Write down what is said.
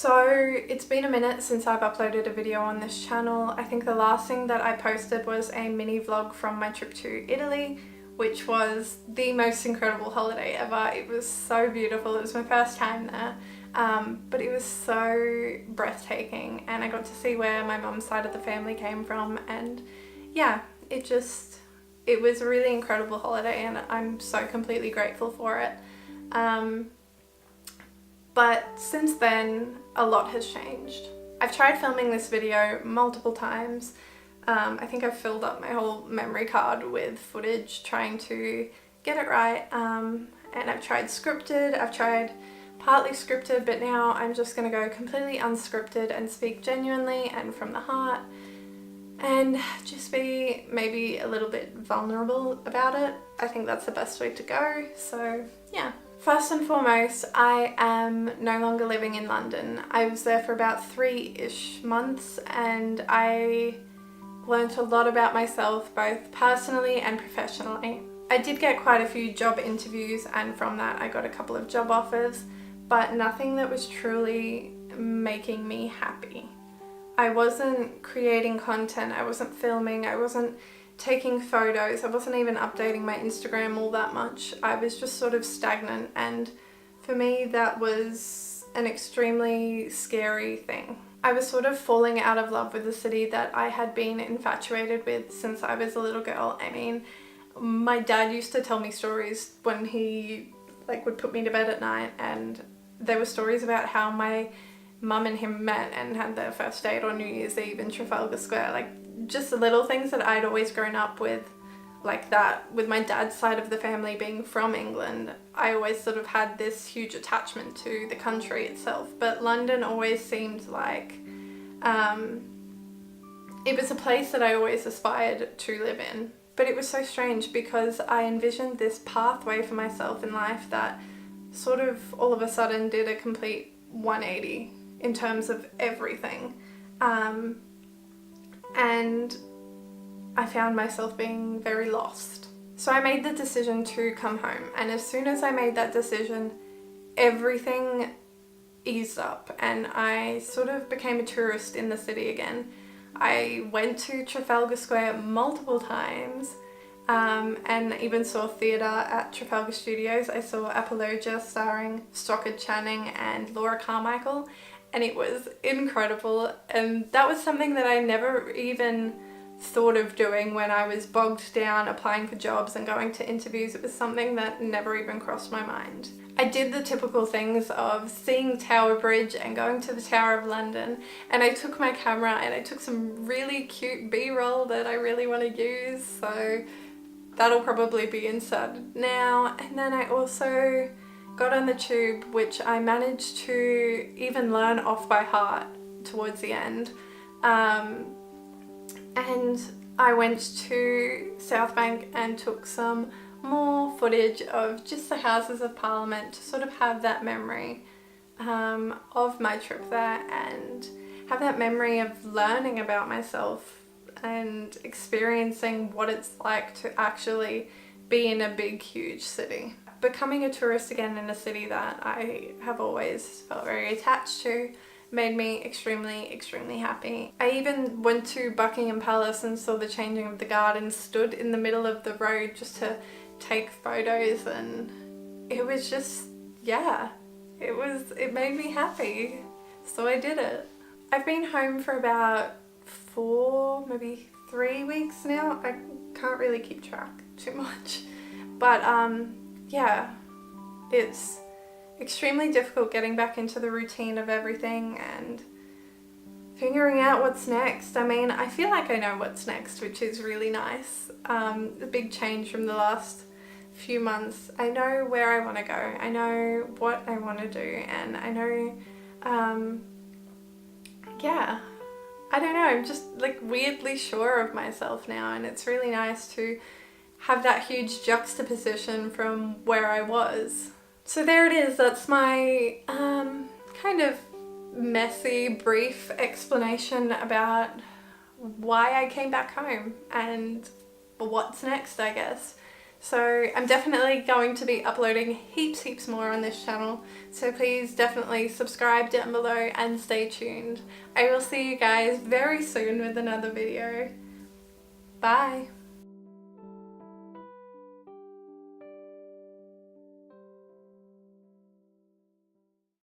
So it's been a minute since I've uploaded a video on this channel. I think the last thing that I posted was a mini vlog from my trip to Italy, which was the most incredible holiday ever. It was so beautiful. It was my first time there, but it was so breathtaking, and I got to see where my mum's side of the family came from, and yeah, it was a really incredible holiday, and I'm so completely grateful for it. But since then, a lot has changed. I've tried filming this video multiple times. I think I've filled up my whole memory card with footage trying to get it right. And I've tried scripted, I've tried partly scripted, but now I'm just gonna go completely unscripted and speak genuinely and from the heart and just be maybe a little bit vulnerable about it. I think that's the best way to go, so yeah. First and foremost, I am no longer living in London. I was there for about 3-ish months, and I learnt a lot about myself, both personally and professionally. I did get quite a few job interviews, and from that I got a couple of job offers, but nothing that was truly making me happy. I wasn't creating content, I wasn't filming, I wasn't taking photos, I wasn't even updating my Instagram all that much. I was just sort of stagnant, and for me that was an extremely scary thing. I was sort of falling out of love with the city that I had been infatuated with since I was a little girl. I mean, my dad used to tell me stories when he would put me to bed at night, and there were stories about how my mum and him met and had their first date on New Year's Eve in Trafalgar Square, just the little things that I'd always grown up with like that. With my dad's side of the family being from England, I always sort of had this huge attachment to the country itself, but London always seemed like it was a place that I always aspired to live in. But it was so strange because I envisioned this pathway for myself in life that sort of all of a sudden did a complete 180 in terms of everything. And I found myself being very lost. So I made the decision to come home, and as soon as I made that decision, everything eased up and I sort of became a tourist in the city again. I went to Trafalgar Square multiple times, and even saw theatre at Trafalgar Studios. I saw Apologia starring Stockard Channing and Laura Carmichael, and it was incredible, and that was something that I never even thought of doing when I was bogged down applying for jobs and going to interviews. It was something that never even crossed my mind. I did the typical things of seeing Tower Bridge and going to the Tower of London, and I took my camera and I took some really cute B-roll that I really want to use, so that'll probably be inserted now. And then I also got on the tube, which I managed to even learn off by heart towards the end. And I went to South Bank and took some more footage of just the Houses of Parliament to sort of have that memory of my trip there, and have that memory of learning about myself and experiencing what it's like to actually be in a big, huge city. Becoming a tourist again in a city that I have always felt very attached to made me extremely, extremely happy. I even went to Buckingham Palace and saw the changing of the guard and stood in the middle of the road just to take photos, and it was just, yeah, it made me happy. So I did it. I've been home for about 4, maybe 3 weeks now. I can't really keep track too much. But yeah, it's extremely difficult getting back into the routine of everything and figuring out what's next. I mean, I feel like I know what's next, which is really nice. A big change from the last few months. I know where I want to go. I know what I want to do, and I know, yeah, I don't know, I'm just weirdly sure of myself now, and it's really nice to have that huge juxtaposition from where I was. So there it is. That's my kind of messy, brief explanation about why I came back home and what's next, I guess. So I'm definitely going to be uploading heaps more on this channel, so please definitely subscribe down below and stay tuned. I will see you guys very soon with another video. Bye!